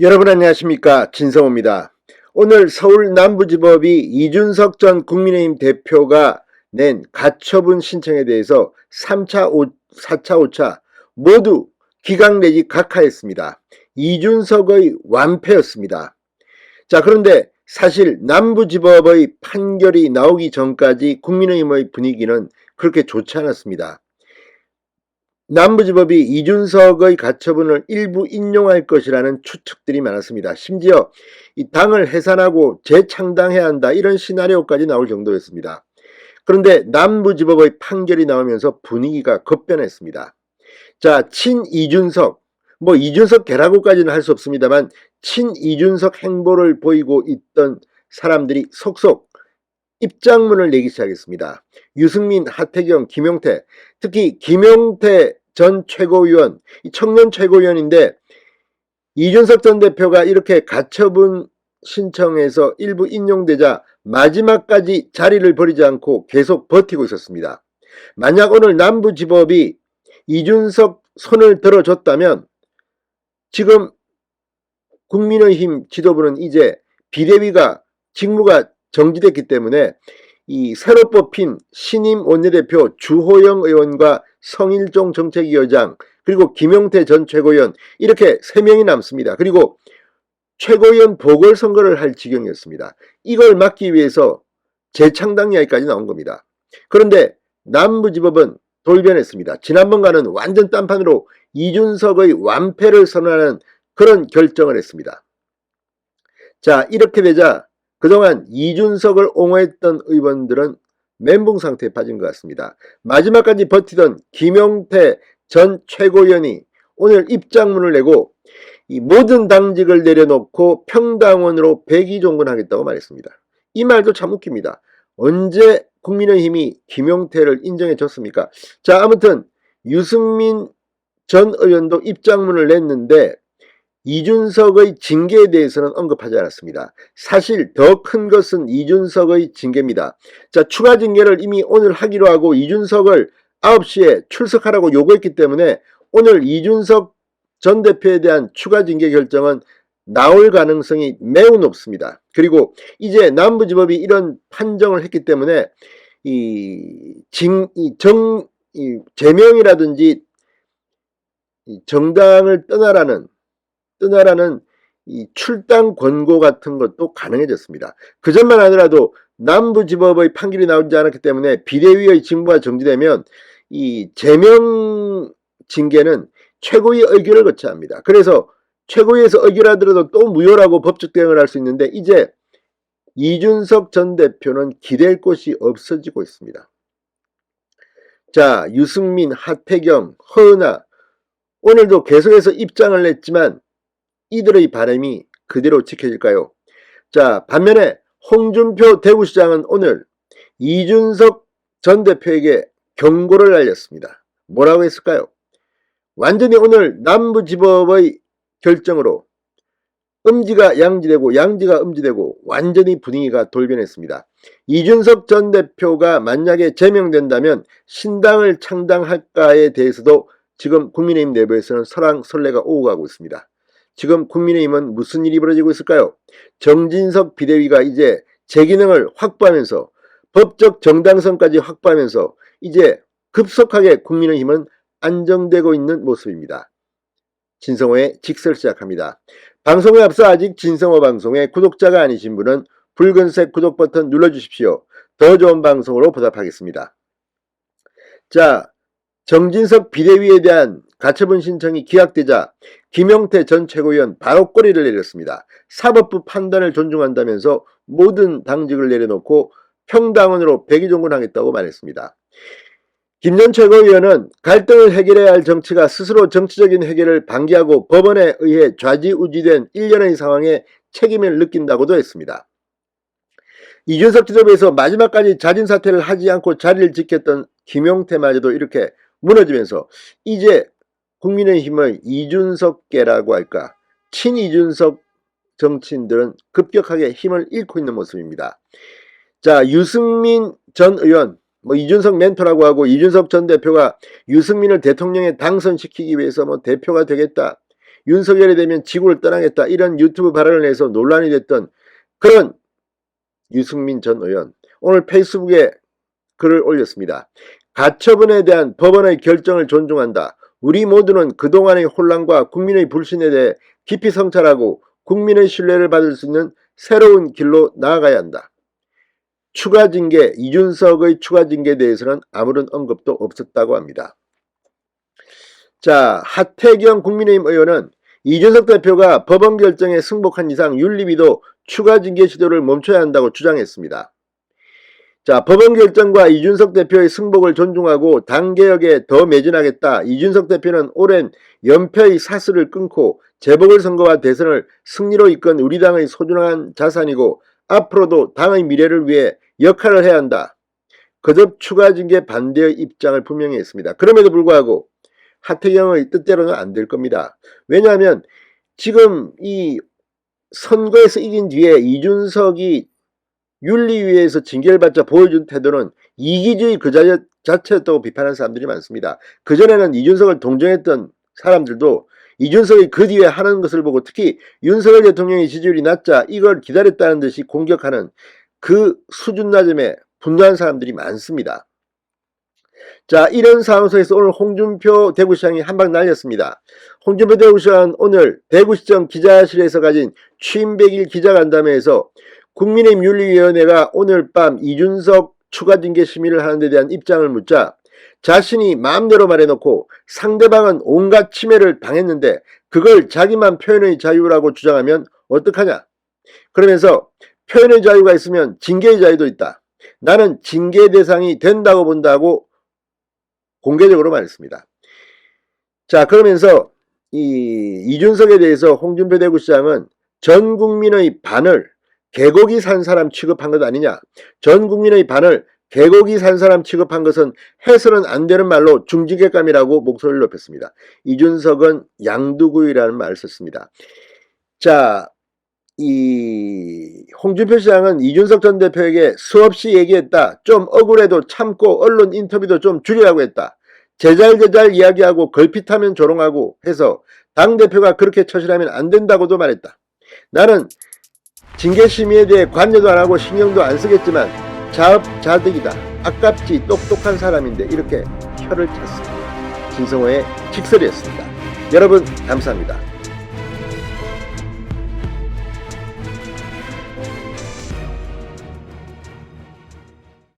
여러분 안녕하십니까, 진성호입니다. 오늘 서울 남부지법이 이준석 전 국민의힘 대표가 낸 가처분 신청에 대해서 3차, 4차, 5차 모두 기각 내지 각하했습니다. 이준석의 완패였습니다. 자, 그런데 사실 남부지법의 판결이 나오기 전까지 국민의힘의 분위기는 그렇게 좋지 않았습니다. 남부지법이 이준석의 가처분을 일부 인용할 것이라는 추측들이 많았습니다. 심지어 이 당을 해산하고 재창당해야 한다, 이런 시나리오까지 나올 정도였습니다. 그런데 남부지법의 판결이 나오면서 분위기가 급변했습니다. 자, 친이준석, 이준석 개라고까지는 할 수 없습니다만 친이준석 행보를 보이고 있던 사람들이 속속 입장문을 내기 시작했습니다. 유승민, 하태경, 김용태, 특히 김용태 전 최고위원, 청년 최고위원인데 이준석 전 대표가 이렇게 가처분 신청해서 일부 인용되자 마지막까지 자리를 버리지 않고 계속 버티고 있었습니다. 만약 오늘 남부지법이 이준석 손을 들어줬다면 지금 국민의힘 지도부는 이제 비대위가 직무가 정지됐기 때문에 이 새로 뽑힌 신임 원내대표 주호영 의원과 성일종 정책위원장, 그리고 김용태 전 최고위원, 이렇게 3명이 남습니다. 그리고 최고위원 보궐선거를 할 지경이었습니다. 이걸 막기 위해서 재창당 이야기까지 나온 겁니다. 그런데 남부지법은 돌변했습니다. 지난번과는 완전 딴판으로 이준석의 완패를 선언하는 그런 결정을 했습니다. 자, 이렇게 되자 그동안 이준석을 옹호했던 의원들은 멘붕 상태에 빠진 것 같습니다. 마지막까지 버티던 김용태 전 최고위원이 오늘 입장문을 내고 이 모든 당직을 내려놓고 평당원으로 백의종군하겠다고 말했습니다. 이 말도 참 웃깁니다. 언제 국민의힘이 김용태를 인정해 줬습니까? 자, 아무튼 유승민 전 의원도 입장문을 냈는데 이준석의 징계에 대해서는 언급하지 않았습니다. 사실 더 큰 것은 이준석의 징계입니다. 자, 추가 징계를 이미 오늘 하기로 하고 이준석을 9시에 출석하라고 요구했기 때문에 오늘 이준석 전 대표에 대한 추가 징계 결정은 나올 가능성이 매우 높습니다. 그리고 이제 남부지법이 이런 판정을 했기 때문에 제명이라든지 정당을 떠나라는 이 출당 권고 같은 것도 가능해졌습니다. 그 전만 하더라도 남부지법의 판결이 나오지 않았기 때문에 비대위의 직무가 정지되면 이 제명 징계는 최고위 의결을 거쳐야 합니다. 그래서 최고위에서 의결하더라도 또 무효라고 법적 대응을 할 수 있는데 이제 이준석 전 대표는 기댈 곳이 없어지고 있습니다. 자, 유승민, 하태경, 허은하 오늘도 계속해서 입장을 냈지만 이들의 바람이 그대로 지켜질까요? 자, 반면에 홍준표 대구시장은 오늘 이준석 전 대표에게 경고를 날렸습니다. 뭐라고 했을까요? 완전히 오늘 남부지법의 결정으로 음지가 양지되고 양지가 음지되고 완전히 분위기가 돌변했습니다. 이준석 전 대표가 만약에 제명된다면 신당을 창당할까에 대해서도 지금 국민의힘 내부에서는 설왕설래가 오고 가고 있습니다. 지금 국민의힘은 무슨 일이 벌어지고 있을까요? 정진석 비대위가 이제 제 기능을 확보하면서 법적 정당성까지 확보하면서 이제 급속하게 국민의힘은 안정되고 있는 모습입니다. 진성호의 직설 시작합니다. 방송에 앞서 아직 진성호 방송의 구독자가 아니신 분은 붉은색 구독 버튼 눌러주십시오. 더 좋은 방송으로 보답하겠습니다. 자, 정진석 비대위에 대한 가처분 신청이 기각되자 김용태 전 최고위원 바로 꼬리를 내렸습니다. 사법부 판단을 존중한다면서 모든 당직을 내려놓고 평당원으로 백의종군하겠다고 말했습니다. 김 전 최고위원은 갈등을 해결해야 할 정치가 스스로 정치적인 해결을 방기하고 법원에 의해 좌지우지된 일련의 상황에 책임을 느낀다고도 했습니다. 이준석 지도부에서 마지막까지 자진사퇴를 하지 않고 자리를 지켰던 김용태마저도 이렇게 무너지면서 이제 국민의힘의 이준석계라고 할까, 친이준석 정치인들은 급격하게 힘을 잃고 있는 모습입니다. 자, 유승민 전 의원, 이준석 멘토라고 하고 이준석 전 대표가 유승민을 대통령에 당선시키기 위해서 대표가 되겠다, 윤석열이 되면 지구를 떠나겠다 이런 유튜브 발언을 해서 논란이 됐던 그런 유승민 전 의원, 오늘 페이스북에 글을 올렸습니다. 가처분에 대한 법원의 결정을 존중한다. 우리 모두는 그동안의 혼란과 국민의 불신에 대해 깊이 성찰하고 국민의 신뢰를 받을 수 있는 새로운 길로 나아가야 한다. 추가 징계, 이준석의 추가 징계에 대해서는 아무런 언급도 없었다고 합니다. 자, 하태경 국민의힘 의원은 이준석 대표가 법원 결정에 승복한 이상 윤리위도 추가 징계 시도를 멈춰야 한다고 주장했습니다. 자, 법원 결정과 이준석 대표의 승복을 존중하고 당 개혁에 더 매진하겠다. 이준석 대표는 오랜 연패의 사슬을 끊고 재보궐선거와 대선을 승리로 이끈 우리 당의 소중한 자산이고 앞으로도 당의 미래를 위해 역할을 해야 한다. 거듭 추가 징계 반대의 입장을 분명히 했습니다. 그럼에도 불구하고 하태경의 뜻대로는 안 될 겁니다. 왜냐하면 지금 이 선거에서 이긴 뒤에 이준석이 윤리위에서 징계를 받자 보여준 태도는 이기주의 그 자체였다고 비판하는 사람들이 많습니다. 그전에는 이준석을 동정했던 사람들도 이준석이 그 뒤에 하는 것을 보고 특히 윤석열 대통령의 지지율이 낮자 이걸 기다렸다는 듯이 공격하는 그 수준 낮음에 분노한 사람들이 많습니다. 자, 이런 상황 속에서 오늘 홍준표 대구시장이 한방 날렸습니다. 홍준표 대구시장은 오늘 대구시청 기자실에서 가진 취임 100일 기자간담회에서 국민의힘 윤리위원회가 오늘 밤 이준석 추가 징계 심의를 하는 데 대한 입장을 묻자 자신이 마음대로 말해놓고 상대방은 온갖 침해를 당했는데 그걸 자기만 표현의 자유라고 주장하면 어떡하냐. 그러면서 표현의 자유가 있으면 징계의 자유도 있다. 나는 징계 대상이 된다고 본다고 공개적으로 말했습니다. 자, 그러면서 이준석에 대해서 홍준표 대구시장은 전 국민의 반을 개고기 산 사람 취급한 것 아니냐. 전 국민의 반을 개고기 산 사람 취급한 것은 해서는 안 되는 말로 중징계감이라고 목소리를 높였습니다. 이준석은 양두구이라는 말을 썼습니다. 자, 이 홍준표 시장은 이준석 전 대표에게 수없이 얘기했다. 좀 억울해도 참고 언론 인터뷰도 좀 줄이라고 했다. 제잘제잘 이야기하고 걸핏하면 조롱하고 해서 당대표가 그렇게 처신하면 안 된다고도 말했다. 나는 징계심의에 대해 관여도 안 하고 신경도 안 쓰겠지만 자업자득이다. 아깝지 똑똑한 사람인데 이렇게 혀를 찼습니다. 진성호의 직설이었습니다. 여러분 감사합니다.